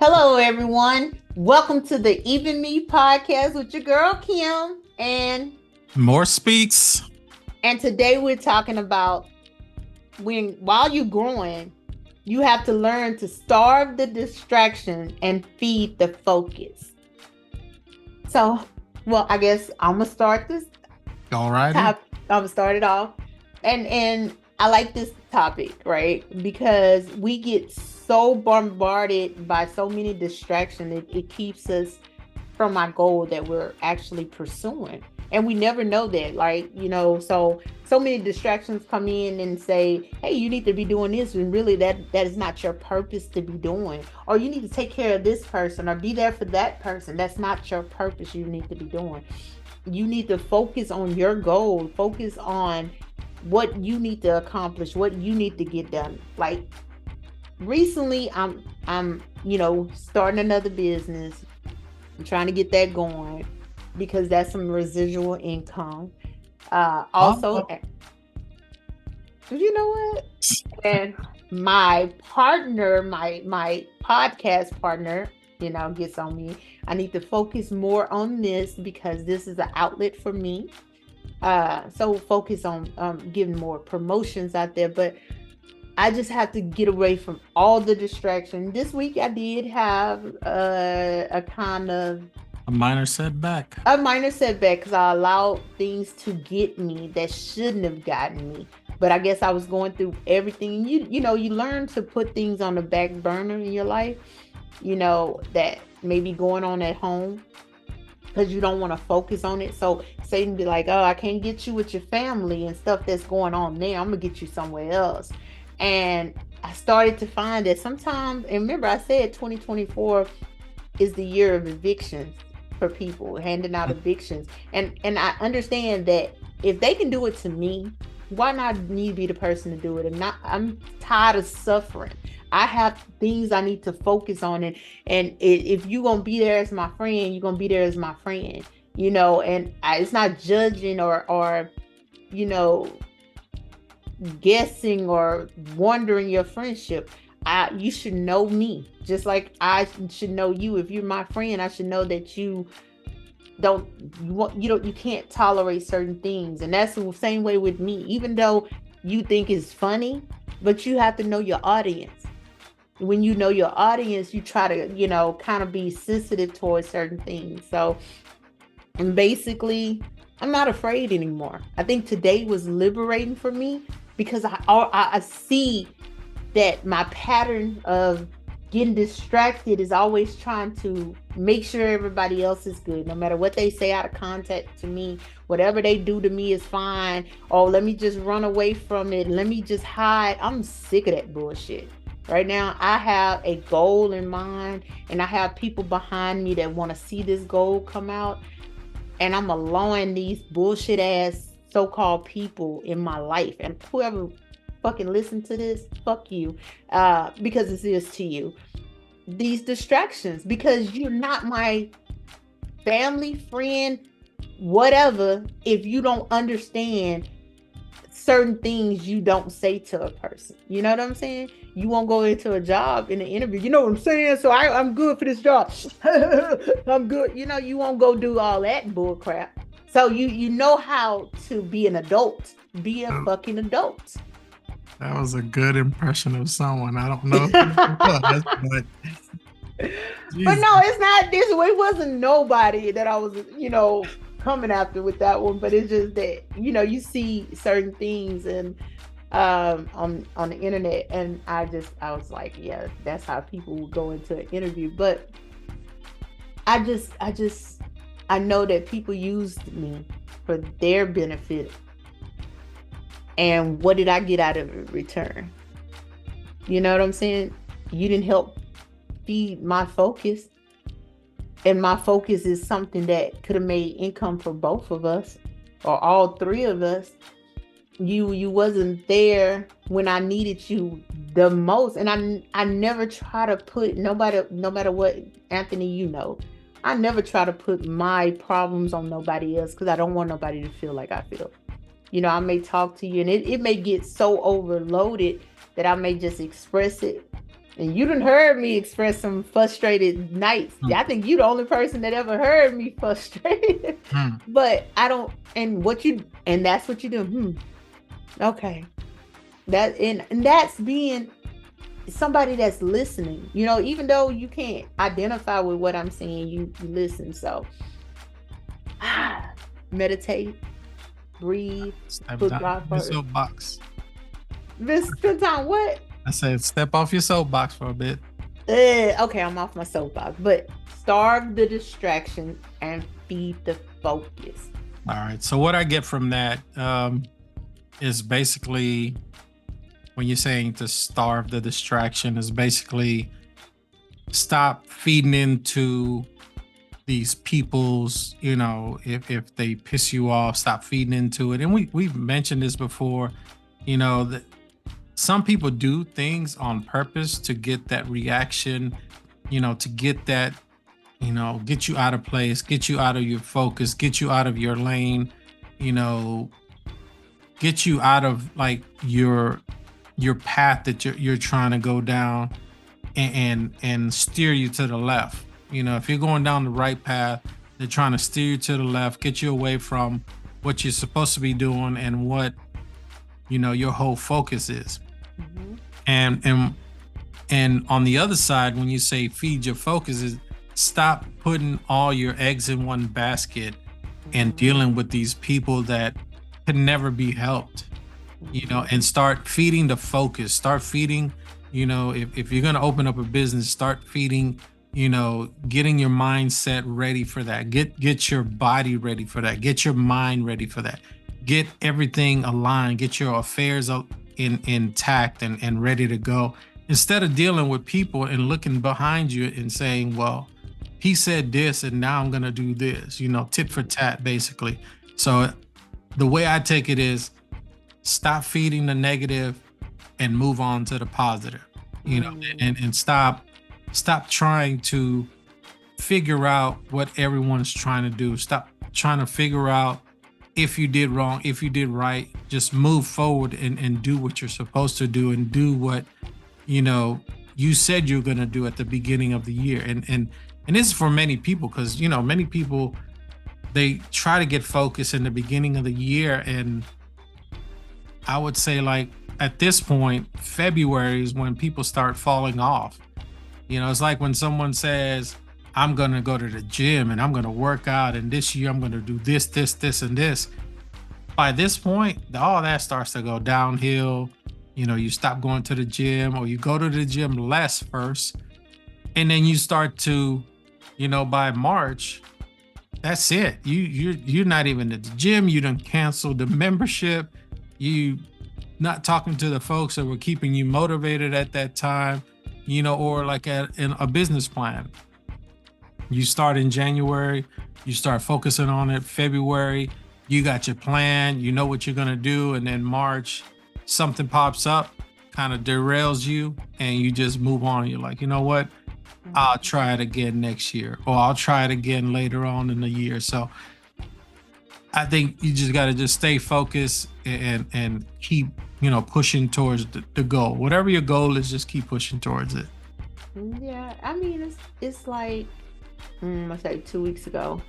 Hello, everyone. Welcome to the Even Me podcast with your girl Kim, More speaks. and today we're talking about while you're growing, you have to learn to starve the distraction and feed the focus. So, I guess I'm gonna start this Alrighty. top. I'm gonna start it off, and I like this topic, right? Because we get so bombarded by so many distractions, it keeps us from our goal that we're actually pursuing. And we never know that, like, so many distractions come in and say, hey, you need to be doing this, and really that is not your purpose to be doing. Or you need to take care of this person or be there for that person. That's not your purpose you need to be doing. You need to focus on your goal, focus on what you need to accomplish, what you need to get done. Like recently I'm starting another business. I'm trying to get that going because that's some residual income. Also, Oh, you know what? And my partner, my podcast partner, gets on me. I need to focus more on this because this is an outlet for me. So focus on getting more promotions out there, but I just have to get away from all the distraction. This week I did have a kind of a minor setback. a minor setback because I allowed things to get me that shouldn't have gotten me. But I guess I was going through everything. You learn to put things on the back burner in your life, that may be going on at home because you don't want to focus on it. So Satan be like, oh, I can't get you with your family and stuff that's going on there. I'm gonna get you somewhere else. And I started to find that sometimes, and remember I said 2024 is the year of evictions for people, handing out evictions. And I understand that if they can do it to me, why not me be the person to do it? And not, I'm tired of suffering. I have things I need to focus on, and if you're gonna be there as my friend, you're gonna be there as my friend, And it's not judging or you know guessing or wondering your friendship. You should know me just like I should know you. If you're my friend, I should know that don't you can't tolerate certain things, and that's the same way with me. Even though you think it's funny, but you have to know your audience. When you know your audience, you try to kind of be sensitive towards certain things. So, and basically, I'm not afraid anymore. I think today was liberating for me because I see that my pattern of getting distracted is always trying to make sure everybody else is good, no matter what they say out of context to me. Whatever they do to me is fine. Oh, let me just run away from it. Let me just hide. I'm sick of that bullshit. Right now, I have a goal in mind, and I have people behind me that want to see this goal come out. And I'm allowing these bullshit ass so-called people in my life, and whoever fucking listen to this, fuck you, because this is to you. These distractions, because you're not my family, friend, whatever, if you don't understand certain things you don't say to a person. You know what I'm saying? You won't go into a job in an interview. You know what I'm saying? So I'm good for this job. I'm good. You won't go do all that bull crap. So you know how to be an adult. Be a Oh, fucking adult. that was a good impression of someone. I don't know who it was, but But Jesus. no, it's not this way. It wasn't nobody that I was, coming after with that one. But it's just that, you see certain things and on the internet, and I was like, yeah, that's how people would go into an interview. But I know that people used me for their benefit. And what did I get out of it return? You know what I'm saying? You didn't help feed my focus. And my focus is something that could have made income for both of us or all three of us. You wasn't there when I needed you the most. And I never try to put nobody, no matter what, Anthony, I never try to put my problems on nobody else because I don't want nobody to feel like I feel. I may talk to you and it may get so overloaded that I may just express it And you done heard me express some frustrated nights. Mm, I think you the only person that ever heard me frustrated. mm. But I don't, and that's what you do. Okay. And that's being somebody that's listening. Even though you can't identify with what I'm saying, you listen. So meditate, breathe, Step put down God your first. soapbox. Spend time what? I said, step off your soapbox for a bit. Okay, I'm off my soapbox. But starve the distraction and feed the focus. All right. So what I get from that is basically when you're saying to starve the distraction is basically stop feeding into these people's, if they piss you off, stop feeding into it. And we've mentioned this before, that some people do things on purpose to get that reaction, to get that, get you out of place, get you out of your focus, get you out of your lane, get you out of like your path that you're trying to go down, and steer you to the left. If you're going down the right path, they're trying to steer you to the left, get you away from what you're supposed to be doing and what your whole focus is. Mm-hmm. And on the other side, when you say feed your focus, is stop putting all your eggs in one basket and dealing with these people that can never be helped, and start feeding the focus, start feeding, if you're going to open up a business, start feeding, getting your mindset ready for that, get your body ready for that, get your mind ready for that, get everything aligned, get your affairs intact and ready to go, instead of dealing with people and looking behind you and saying, well, he said this and now I'm going to do this, tit for tat basically. So the way I take it is stop feeding the negative and move on to the positive, and stop trying to figure out what everyone's trying to do. Stop trying to figure out if you did wrong, if you did right. Just move forward and do what you're supposed to do, and do what you said you're going to do at the beginning of the year. And this is for many people, because many people, they try to get focused in the beginning of the year, and I would say, like, at this point, February is when people start falling off. It's like when someone says, I'm going to go to the gym and I'm going to work out, and this year I'm going to do this, and this. By this point, all that starts to go downhill. You stop going to the gym, or you go to the gym less first. And then you start to, by March, that's it. You're not even at the gym. You done canceled the membership. You not talking to the folks that were keeping you motivated at that time, or like in a business plan. You start in January, you start focusing on it. February, you got your plan, you know what you're going to do. And then March, something pops up, kind of derails you, and you just move on. You're like, you know what? I'll try it again next year, or I'll try it again later on in the year. So I think you just got to just stay focused and keep, pushing towards the goal. Whatever your goal is, just keep pushing towards it. Yeah, I mean, it's like, I say 2 weeks ago,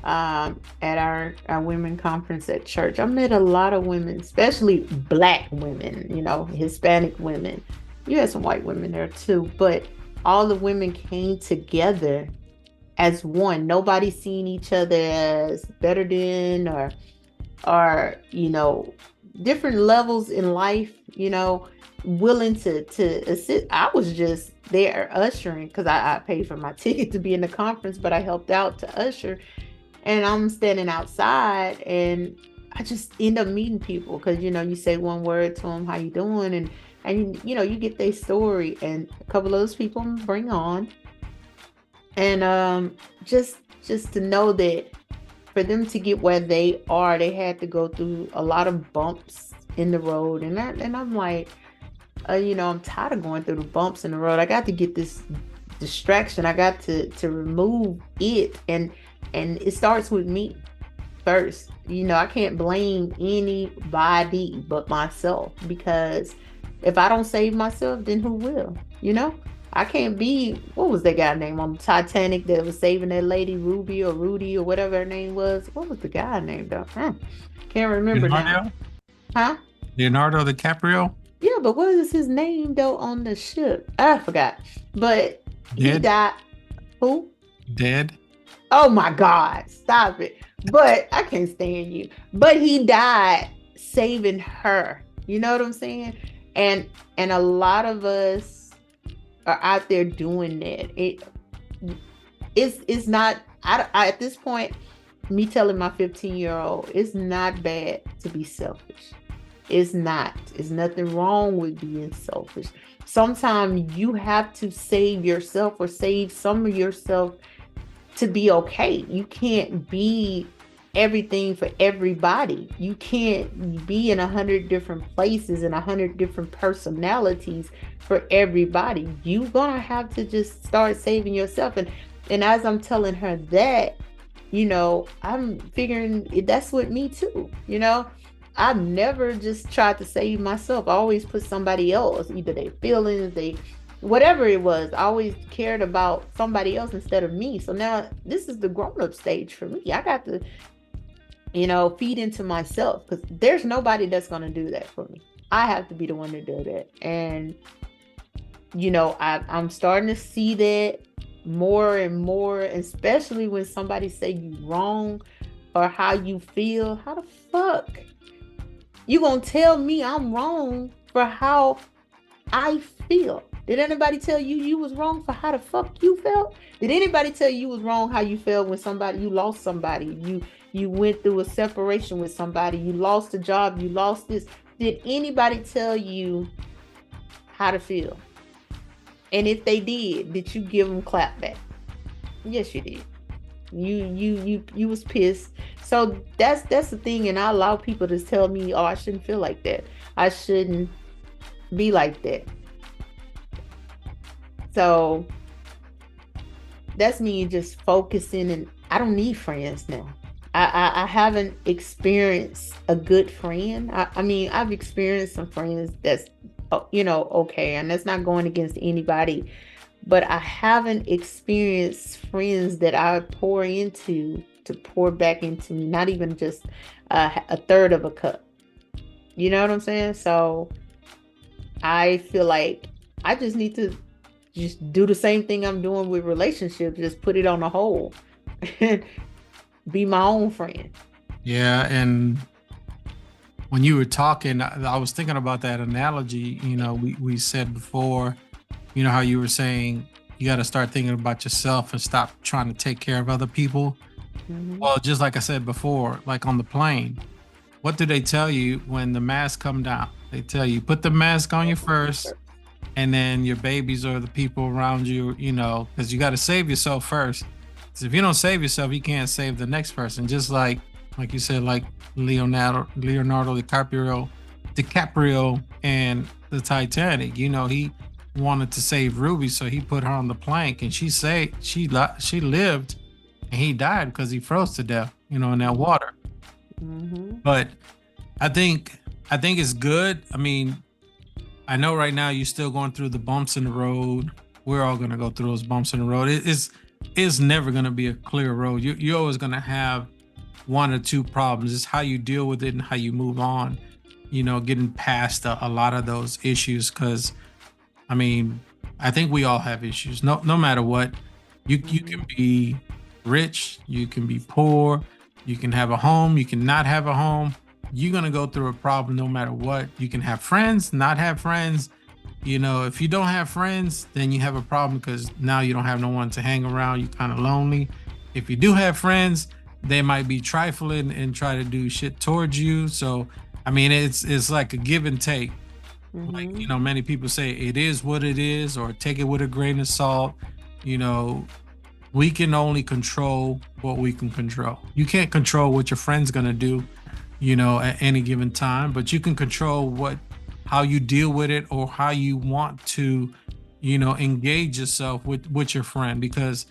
at our women conference at church, I met a lot of women, especially Black women, Hispanic women. You had some white women there too, but all the women came together as one. Nobody seen each other as better than or different levels in life, willing to assist. I was just there ushering, because I paid for my ticket to be in the conference, but I helped out to usher. And I'm standing outside, and I just end up meeting people, because you say one word to them, how you doing, and you get their story, and a couple of those people bring on. And just to know that for them to get where they are, they had to go through a lot of bumps in the road. And I'm like, I'm tired of going through the bumps in the road. I got to get this distraction. I got to remove it. And it starts with me first. I can't blame anybody but myself, because if I don't save myself, then who will? I can't be, what was that guy name on the Titanic that was saving that lady, Ruby or Rudy or whatever her name was? What was the guy name though? Can't remember now. Leonardo, Huh? Leonardo DiCaprio, Yeah, but what is his name though on the ship? I forgot. But he dead, died. Who? dead. Oh my God, stop it. But I can't stand you. But he died saving her. You know what I'm saying? And a lot of us are out there doing that. It's not at this point, me telling my 15-year-old, it's not bad to be selfish. It's not. It's nothing wrong with being selfish. Sometimes you have to save yourself or save some of yourself to be okay. You can't be everything for everybody. You can't be in 100 different places and 100 different personalities for everybody. You're gonna have to just start saving yourself. And as I'm telling her that, I'm figuring that's with me too. I've never just tried to save myself. I always put somebody else, either their feelings, they whatever it was. I always cared about somebody else instead of me. So now this is the grown-up stage for me. I got to, feed into myself because there's nobody that's gonna do that for me. I have to be the one to do that. And I'm starting to see that more and more, especially when somebody say you wrong or how you feel. How the fuck you gonna tell me I'm wrong for how I feel? Did anybody tell you you was wrong for how the fuck you felt? Did anybody tell you was wrong how you felt when you lost somebody, you went through a separation with somebody, you lost a job, you lost this? Did anybody tell you how to feel? And if they did you give them clap back? Yes, you did. You was pissed. So that's the thing, and I allow people to tell me, oh, I shouldn't feel like that. I shouldn't be like that. So that's me just focusing, and I don't need friends now. I haven't experienced a good friend. I mean, I've experienced some friends that's okay, and that's not going against anybody, but I haven't experienced friends that I pour into to pour back into me, not even just a third of a cup. You know what I'm saying? So I feel like I just need to just do the same thing I'm doing with relationships, just put it on a hold and be my own friend. Yeah, and when you were talking, I was thinking about that analogy. We said before, how you were saying you got to start thinking about yourself and stop trying to take care of other people. Mhm. Well, just like I said before, like on the plane, what do they tell you when the masks come down? They tell you put the mask on you first, and then your babies or the people around you, because you got to save yourself first. Because if you don't save yourself, you can't save the next person. Just like you said, like Leonardo DiCaprio and the Titanic. He wanted to save Ruby, so he put her on the plank, and she lived, and he died because he froze to death, in that water. Mhm. But I think it's good. I mean, I know right now you're still going through the bumps in the road. We're all gonna go through those bumps in the road. It's never gonna be a clear road. You're always gonna have one or two problems. It's how you deal with it and how you move on. Getting past a lot of those issues. Because I mean, I think we all have issues. No matter what, you can be rich, you can be poor, you can have a home, you can not have a home. You're gonna go through a problem no matter what. You can have friends, not have friends. If you don't have friends, then you have a problem because now you don't have no one to hang around. You're kind of lonely. If you do have friends, they might be trifling and try to do shit towards you. So, I mean, it's like a give and take. Like, Mhm. many people say it is what it is, or take it with a grain of salt. We can only control what we can control. You can't control what your friend's gonna do, at any given time, but you can control how you deal with it or how you want to, engage yourself with your friend. Because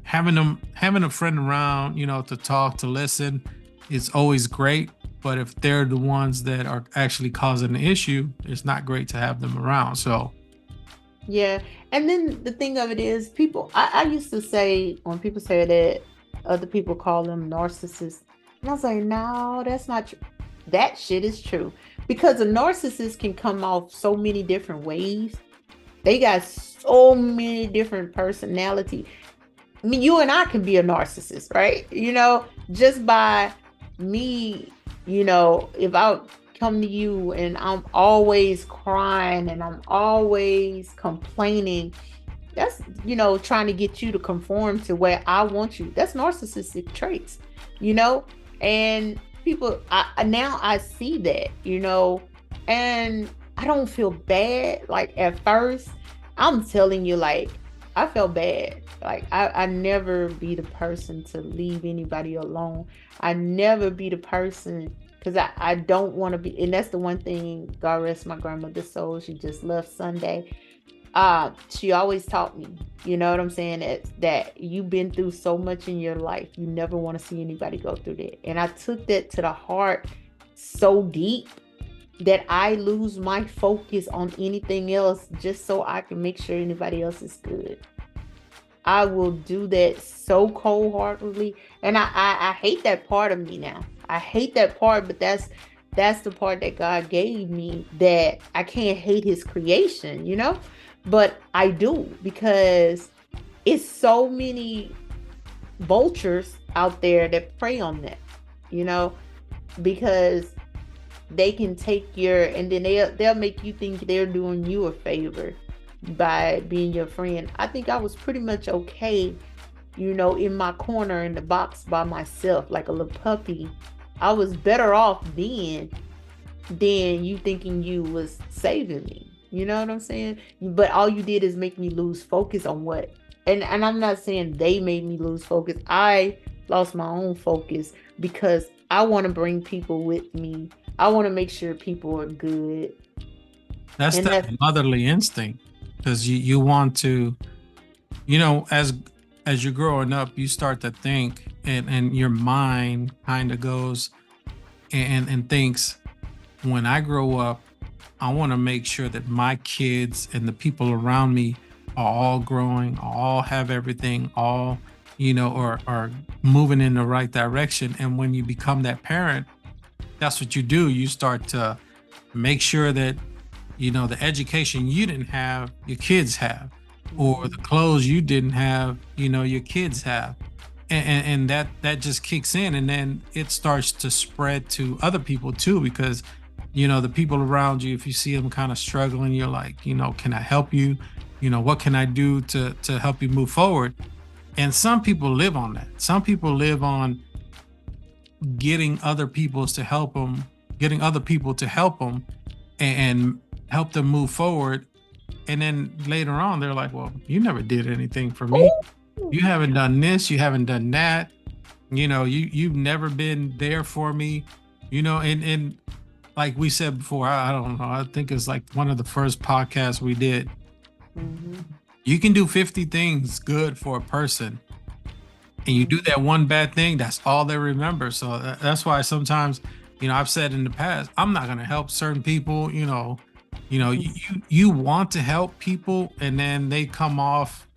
having a friend around, to talk, to listen, is always great. But if they're the ones that are actually causing the issue, it's not great to have them around. So Yeah. And then the thing of it is, people, I used to say, when people say that other people call them narcissists, and I was like, no, that's not true. That shit is true. Because a narcissist can come off so many different ways. They got so many different personality. I mean, you and I can be a narcissist, right? Just by me, if I come to you and I'm always crying and I'm always complaining, that's, trying to get you to conform to where I want you. That's narcissistic traits, you know? And people, now I see that, and I don't feel bad. Like at first, I'm telling you, like, I felt bad. Like I never be the person to leave anybody alone. I never be the person because I don't want to be, and that's the one thing, God rest my grandmother's soul. She just left Sunday. She always taught me, you know what I'm saying, that you've been through so much in your life, you never want to see anybody go through that. And I took that to the heart so deep that I lose my focus on anything else just so I can make sure anybody else is good. I will do that so cold-heartedly, and I hate that part of me now. I hate that part, but that's the part that God gave me, that I can't hate His creation, but I do, because it's so many vultures out there that prey on that, you know, because they can take and then they'll make you think they're doing you a favor by being your friend. I think I was pretty much okay, in my corner in the box by myself, like a little puppy. I was better off then than you thinking you was saving me. You know what I'm saying? But all you did is make me lose focus on what. And I'm not saying they made me lose focus. I lost my own focus because I want to bring people with me. I want to make sure people are good. That's And that that's motherly instinct, because you want to, as you're growing up, you start to think, and your mind kind of goes and thinks, when I grow up, I want to make sure that my kids and the people around me are all growing, all have everything, all, are moving in the right direction. And when you become that parent, that's what you do. You start to make sure that, the education you didn't have, your kids have, or the clothes you didn't have, your kids have. And that just kicks in, and then it starts to spread to other people too, because the people around you, if you see them kind of struggling, you're like, can I help you? What can I do to help you move forward? And some people live on that. Some people live on getting other people to help them, and help them move forward. And then later on, they're like, well, you never did anything for me. Ooh. You haven't done this, you haven't done that. You've never been there for me. And like we said before, I don't know, I think it's like one of the first podcasts we did. Mhm. You can do 50 things good for a person, and you do that one bad thing, that's all they remember. So that's why sometimes, I've said in the past, I'm not going to help certain people. You want to help people, and then they come off,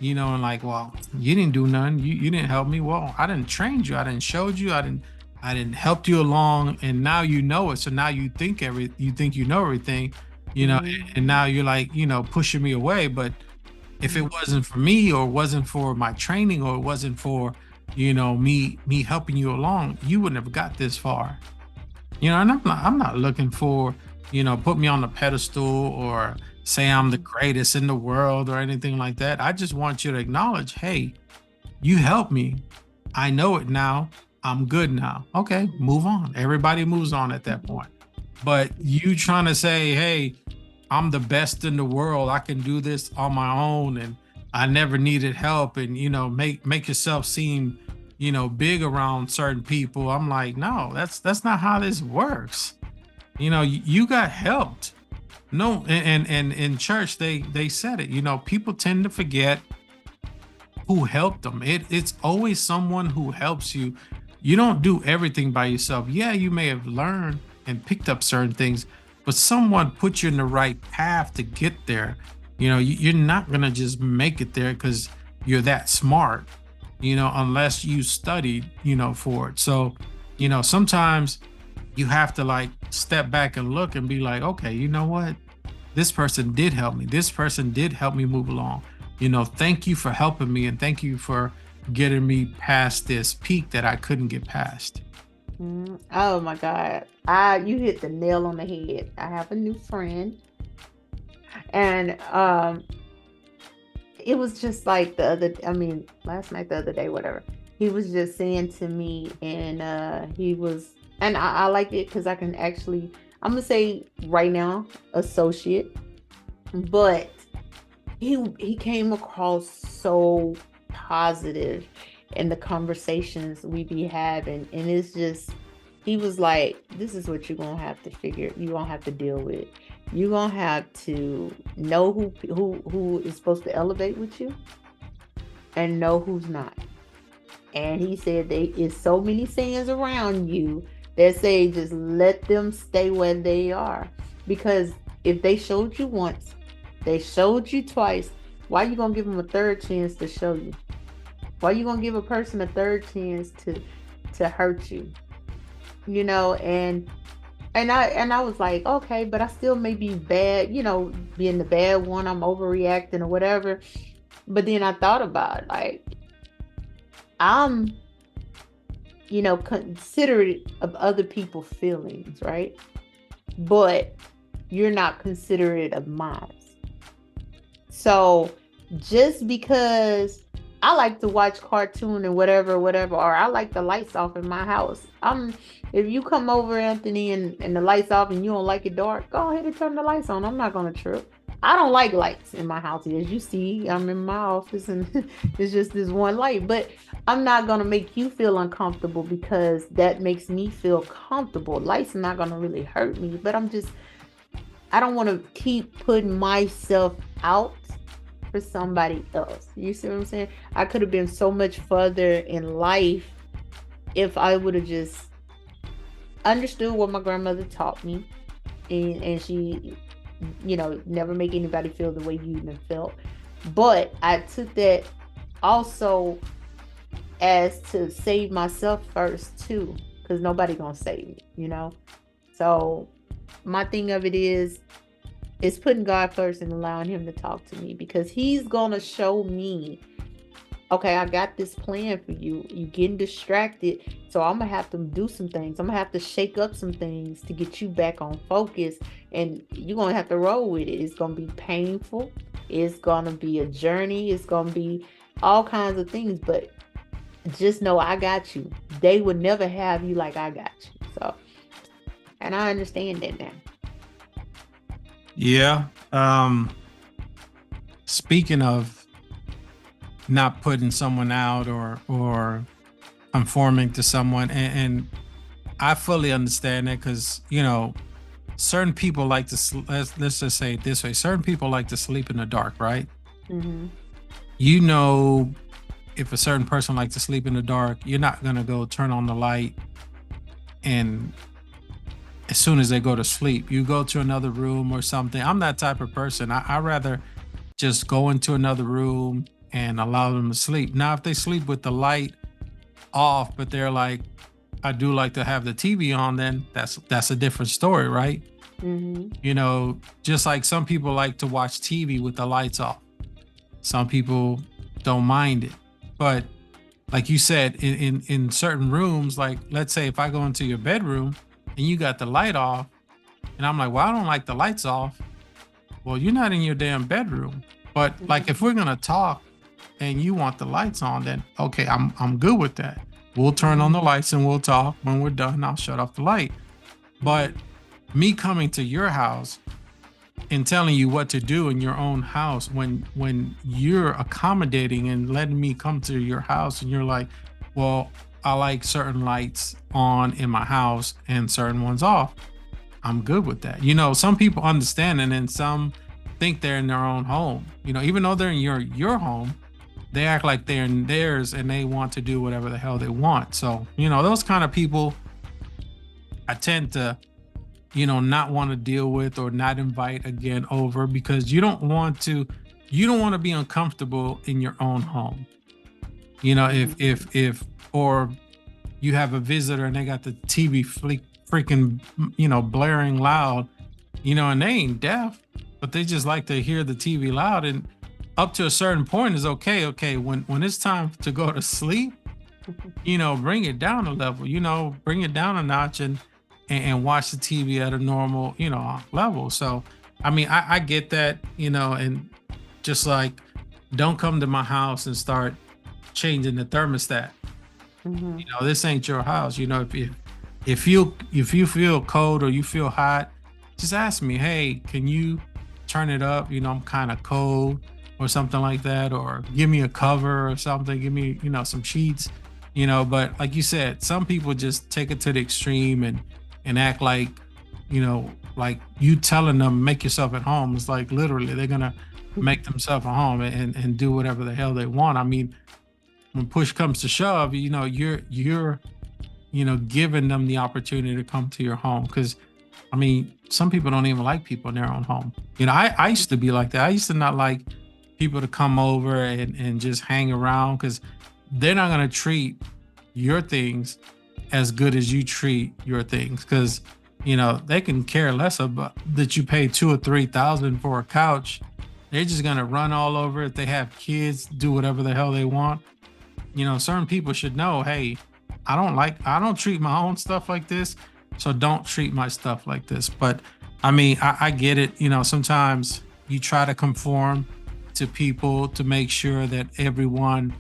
and like, well, you didn't do nothing, you didn't help me. Well, I didn't train you, I didn't showed you, I didn't help you along, and now you know it. So now you think you know everything, and now you're like, pushing me away. But if it wasn't for me, or wasn't for my training, or it wasn't for, me helping you along, you wouldn't have got this far. And I'm not looking for, put me on a pedestal, or say I'm the greatest in the world, or anything like that. I just want you to acknowledge, hey, you helped me. I know it now. I'm good now. Okay, move on. Everybody moves on at that point. But you trying to say, hey, I'm the best in the world, I can do this on my own, and I never needed help, and make yourself seem, big around certain people. I'm like, no, that's not how this works. You got helped. No, and in church they said it. People tend to forget who helped them. It's always someone who helps you. You don't do everything by yourself. Yeah, you may have learned and picked up certain things, but someone put you in the right path to get there. You're not gonna just make it there because you're that smart, unless you studied, for it. So, sometimes you have to like step back and look and be like, okay, you know what? This person did help me. This person did help me move along. Thank you for helping me, and thank you for getting me past this peak that I couldn't get past. Oh my God. You hit the nail on the head. I have a new friend, and it was just like last night, the other day, whatever. He was just saying to me, and I like it because I can actually, I'm gonna say right now, associate, but he came across so positive in the conversations we be having, and it's just, he was like, this is what you're gonna have to figure, you're gonna have to deal with. You're gonna have to know who is supposed to elevate with you and know who's not. And he said there is so many sayings around you that say just let them stay where they are. Because if they showed you once, they showed you twice, why you gonna give them a third chance to show you? Why you gonna give a person a third chance to hurt you? And I was like, okay, but I still may be bad, being the bad one, I'm overreacting or whatever. But then I thought about it, like, I'm, considerate of other people's feelings, right? But you're not considerate of mine. So just because I like to watch cartoon and whatever, whatever, or I like the lights off in my house. If you come over, Anthony, and the lights off and you don't like it dark, go ahead and turn the lights on. I'm not gonna trip. I don't like lights in my house. As you see, I'm in my office and it's just this one light. But I'm not gonna make you feel uncomfortable because that makes me feel comfortable. Lights are not gonna really hurt me, but I don't want to keep putting myself out for somebody else. You see what I'm saying? I could have been so much further in life if I would have just understood what my grandmother taught me, and she, never make anybody feel the way you even felt. But I took that also as to save myself first too, because nobody gonna save me. So my thing of it is putting God first and allowing him to talk to me, because he's gonna show me, okay, I got this plan for you. You getting distracted, so I'm gonna have to do some things. I'm gonna have to shake up some things to get you back on focus, and you're gonna have to roll with it. It's gonna be painful. It's gonna be a journey. It's gonna be all kinds of things, but just know I got you. They would never have you like I got you. So, and I understand that now. Yeah. Speaking of not putting someone out or conforming to someone, and I fully understand that, because certain people like to let's just say it this way: certain people like to sleep in the dark, right? Mm-hmm. You know, if a certain person likes to sleep in the dark, you're not gonna go turn on the light, and as soon as they go to sleep, you go to another room or something. I'm that type of person. I rather just go into another room and allow them to sleep. Now, if they sleep with the light off, but they're like, I do like to have the TV on, then that's a different story, right? Mm-hmm. Just like some people like to watch TV with the lights off. Some people don't mind it. But like you said, in certain rooms, like let's say if I go into your bedroom and you got the light off, and I'm like, well, I don't like the lights off. Well, you're not in your damn bedroom. But like if we're gonna talk and you want the lights on, then okay, I'm good with that. We'll turn on the lights and we'll talk. When we're done, I'll shut off the light. But me coming to your house and telling you what to do in your own house, when you're accommodating and letting me come to your house and you're like, well, I like certain lights on in my house and certain ones off, I'm good with that. Some people understand, and then some think they're in their own home. Even though they're in your home, they act like they're in theirs and they want to do whatever the hell they want. So, those kind of people, I tend to, not want to deal with or not invite again over, because you don't want to be uncomfortable in your own home. If or you have a visitor and they got the TV freaking blaring loud, and they ain't deaf, but they just like to hear the TV loud, and up to a certain point is okay. Okay, when it's time to go to sleep, bring it down a level, bring it down a notch, and watch the TV at a normal, level. So, I mean, I get that, and just like, don't come to my house and start changing the thermostat. This ain't your house. If you feel cold or you feel hot, just ask me, hey, can you turn it up? I'm kind of cold, or something like that, or give me a cover or something, give me, some sheets, but like you said, some people just take it to the extreme and act like, like you telling them make yourself at home. It's like literally they're gonna make themselves at home and do whatever the hell they want. I mean, when push comes to shove, you're giving them the opportunity to come to your home. Because I mean, some people don't even like people in their own home. I used to be like that. I used to not like people to come over and just hang around, because they're not going to treat your things as good as you treat your things. Because they can care less about that you pay 2 or 3,000 for a couch. They're just going to run all over it. They have kids, do whatever the hell they want. Certain people should know, hey, I don't treat my own stuff like this, so don't treat my stuff like this. But I mean, I get it. Sometimes you try to conform to people to make sure that everyone,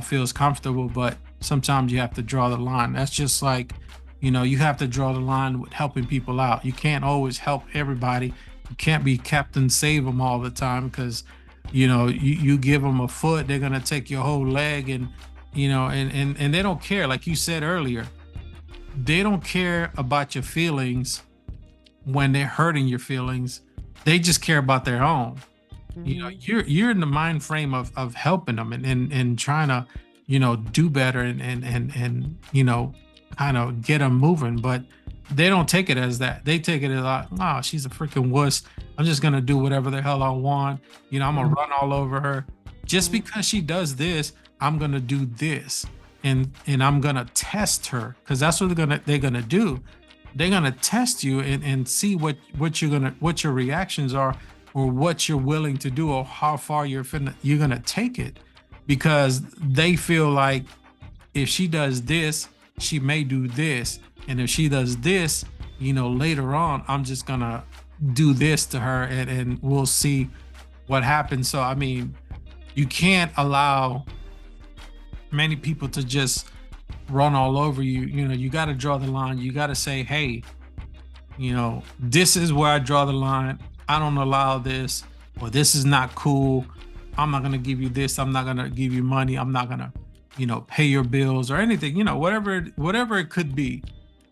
feels comfortable, but sometimes you have to draw the line. That's just like, you have to draw the line with helping people out. You can't always help everybody. You can't be Captain Save them all the time, because you give them a foot, they're gonna take your whole leg, and and they don't care. Like you said earlier, they don't care about your feelings when they're hurting your feelings. They just care about their own. You're in the mind frame of helping them and trying to do better and kind of get them moving, but they don't take it as that. They take it as like, oh, she's a freaking wuss. I'm just gonna do whatever the hell I want. I'm gonna run all over her. Just because she does this, I'm gonna do this, and I'm gonna test her, because that's what they're gonna do. They're gonna test you and see what your reactions are, or what you're willing to do, or how far you're gonna take it, because they feel like if she does this, she may do this. And if she does this, later on, I'm just gonna do this to her, and we'll see what happens. So, I mean, you can't allow many people to just run all over you. You got to draw the line. You got to say, hey, this is where I draw the line. I don't allow this, or this is not cool. I'm not gonna give you this. I'm not gonna give you money. I'm not gonna, pay your bills or anything. Whatever it could be.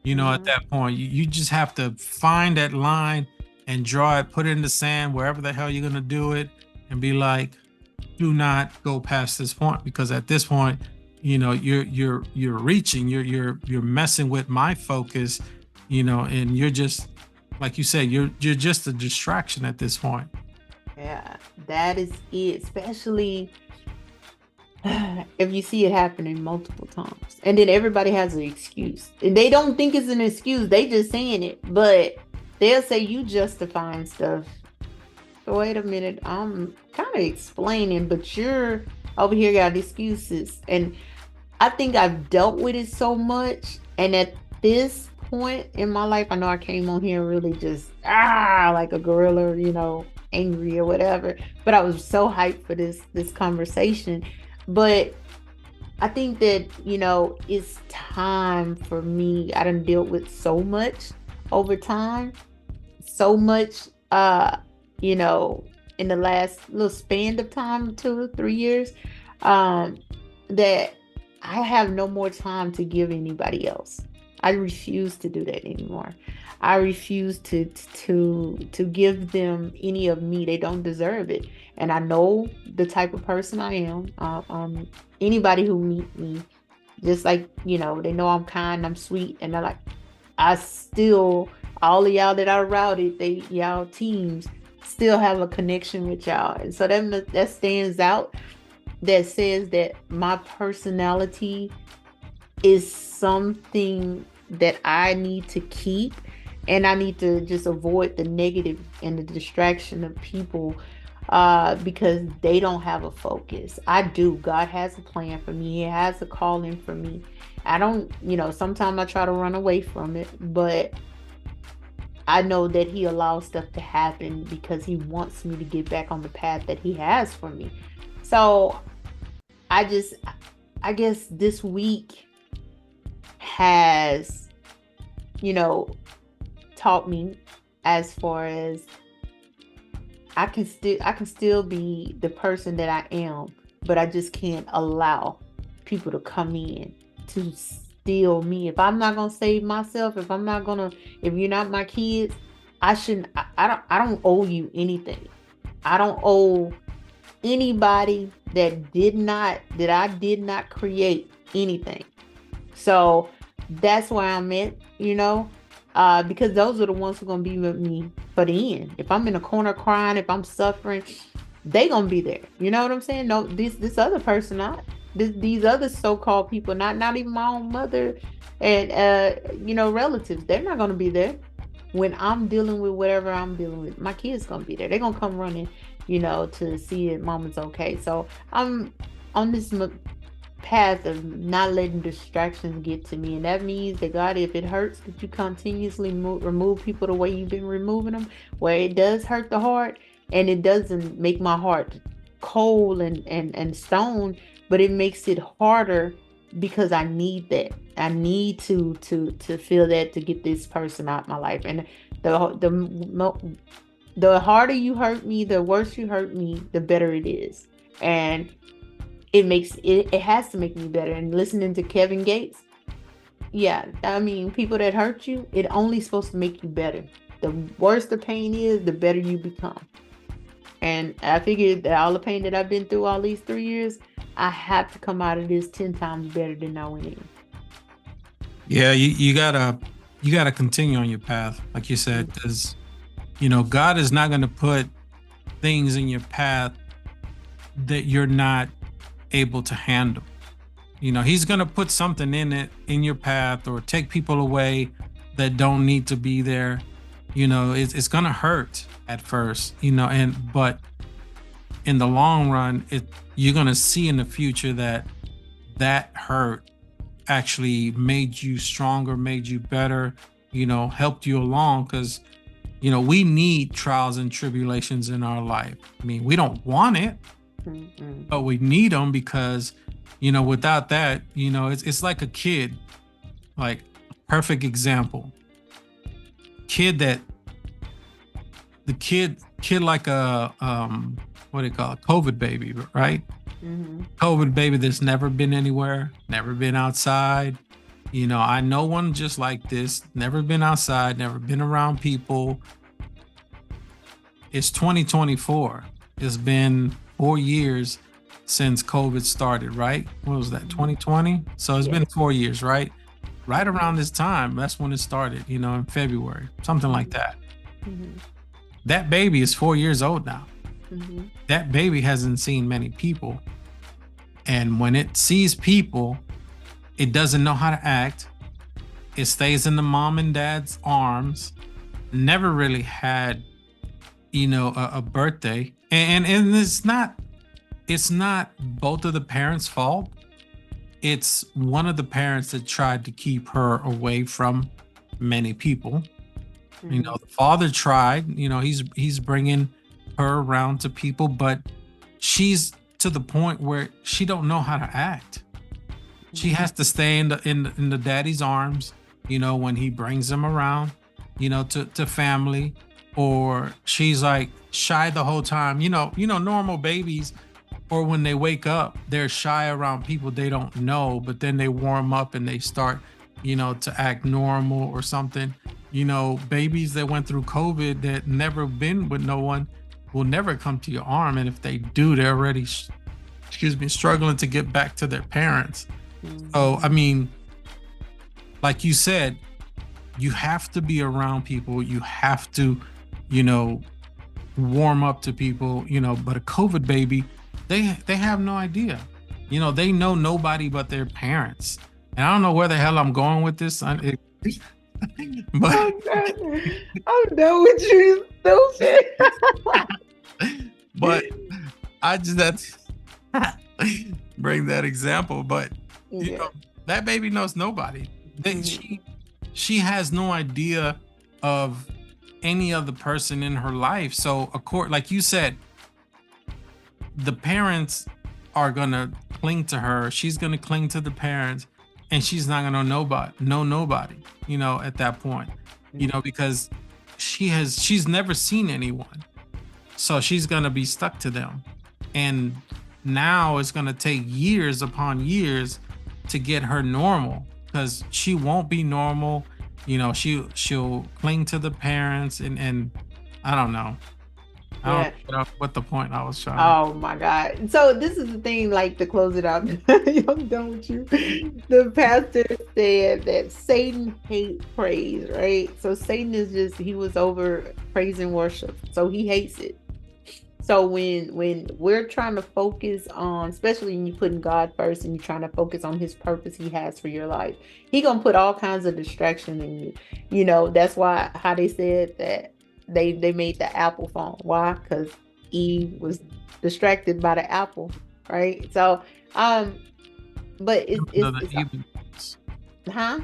At that point, you just have to find that line and draw it, put it in the sand, wherever the hell you're gonna do it, and be like, do not go past this point, because at this point, you're reaching, you're messing with my focus, and you're just, like you said, you're just a distraction at this point. Yeah, that is it. Especially if you see it happening multiple times, and then everybody has an excuse, and they don't think it's an excuse, they just saying it, but they'll say you justifying stuff. So wait a minute, I'm kind of explaining, but you're over here got excuses. And I think I've dealt with it so much, and at this point in my life, I know I came on here really just like a gorilla, angry or whatever, but I was so hyped for this conversation. But I think that, it's time for me. I done dealt with so much over time, so much, in the last little span of time, 2 or 3 years, that I have no more time to give anybody else. I refuse to do that anymore. I refuse to give them any of me. They don't deserve it. And I know the type of person I am. Anybody who meet me, just like, they know I'm kind, I'm sweet, and they're like, all of y'all that are routed, y'all teams still have a connection with y'all. And so that stands out. That says that my personality is something that I need to keep, and I need to just avoid the negative and the distraction of people because they don't have a focus. I do. God has a plan for me. He has a calling for me. I don't, sometimes I try to run away from it, but I know that He allows stuff to happen because He wants me to get back on the path that He has for me. So I guess this week has, taught me as far as I can still be the person that I am, but I just can't allow people to come in to steal me. If I'm not gonna save myself, if you're not my kids, I shouldn't. I don't owe you anything. I don't owe anybody that I did not create anything. So that's where I'm at, because those are the ones who are gonna be with me for the end. If I'm in a corner crying, if I'm suffering, they gonna be there. You know what I'm saying? No, this other person not. These other so-called people, not even my own mother and relatives, they're not gonna be there when I'm dealing with whatever I'm dealing with. My kids gonna be there. They're gonna come running, to see if mama's okay. So I'm on this path of not letting distractions get to me, and that means that, God, if it hurts that you continuously remove people the way you've been removing them, where it does hurt the heart, and it doesn't make my heart cold and stone, but it makes it harder because I need that. I need to feel that to get this person out of my life. And the harder you hurt me, the worse you hurt me, the better it is. And it has to make me better. And listening to Kevin Gates, yeah, I mean, people that hurt you, it only supposed to make you better. The worse the pain is, the better you become. And I figured that all the pain that I've been through all these 3 years, I have to come out of this 10 times better than I went in. Yeah, you gotta continue on your path, like you said, because God is not gonna put things in your path that you're not able to handle. He's gonna put something in your path, or take people away that don't need to be there. It's gonna hurt at first, but in the long run, you're gonna see in the future that hurt actually made you stronger, made you better, helped you along, because we need trials and tribulations in our life. I mean, we don't want it, but we need them, because without that, it's like a kid, like perfect example. Kid like a what do you call it, COVID baby, right? COVID baby that's never been anywhere, never been outside. I know one just like this, never been outside, never been around people. It's 2024. It's been 4 years since COVID started, right? What was that, 2020? So it's been 4 years, right? Right around this time, that's when it started, in February, something like that. That baby is 4 years old now. That baby hasn't seen many people. And when it sees people, it doesn't know how to act. It stays in the mom and dad's arms. Never really had, a birthday. And it's not both of the parents' fault. It's one of the parents that tried to keep her away from many people. The father tried, he's bringing her around to people, but she's to the point where she don't know how to act. She has to stay in the daddy's arms, when he brings them around, to family, or she's like shy the whole time. Normal babies, or when they wake up, they're shy around people they don't know, but then they warm up and they start, to act normal or something. Babies that went through COVID that never been with no one will never come to your arm. And if they do, they're already, struggling to get back to their parents. So, I mean, like you said, you have to be around people. You have to, you know, warm up to people, you know, but a COVID baby, they have no idea. You know, they know nobody but their parents. And I don't know where the hell I'm going with this. But I'm done with you, stupid. but I just that bring that example. But you know, that baby knows nobody. She has no idea of any other person in her life. So, of course, like you said, the parents are gonna cling to her. She's gonna cling to the parents, and she's not gonna know nobody. You know, at that point, you know, because she's never seen anyone, so she's gonna be stuck to them, and now it's gonna take years upon years to get her normal, because she won't be normal. You know, she'll cling to the parents, and I don't know. I don't know what the point I was trying. Oh my God. So this is the thing, like, to close it out. I'm done with you. The pastor said that Satan hates praise, right? So Satan is just, he was over praise and worship. So he hates it. So when we're trying to focus on, especially when you're putting God first and you're trying to focus on his purpose he has for your life, he gonna put all kinds of distraction in you. You know, that's why how they said that they made the Apple phone. Why? Because Eve was distracted by the apple, right? So but it's evil ones. Huh?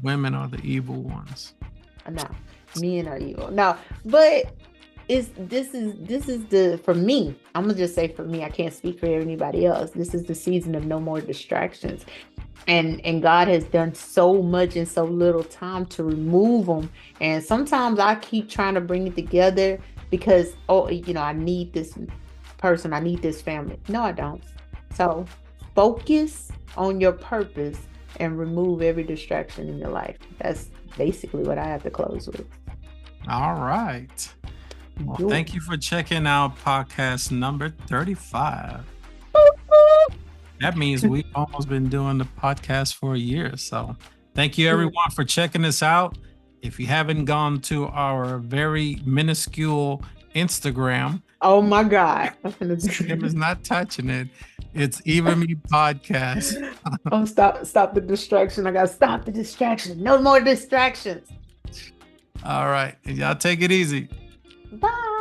Women are the evil ones. No, men are evil. No, but this is the, for me, I'm gonna just say for me, I can't speak for anybody else. This is the season of no more distractions. And God has done so much in so little time to remove them. And sometimes I keep trying to bring it together because, oh, you know, I need this person, I need this family. No, I don't. So focus on your purpose and remove every distraction in your life. That's basically what I have to close with. All right. Well, thank you for checking out podcast number 35. That means we've almost been doing the podcast for a year. So thank you everyone for checking us out. If you haven't gone to our very minuscule Instagram. Oh my God. Kim is not touching it. It's Even Me Podcast. Oh, stop the distraction. I gotta stop the distraction. No more distractions. All right. Y'all take it easy. Bye.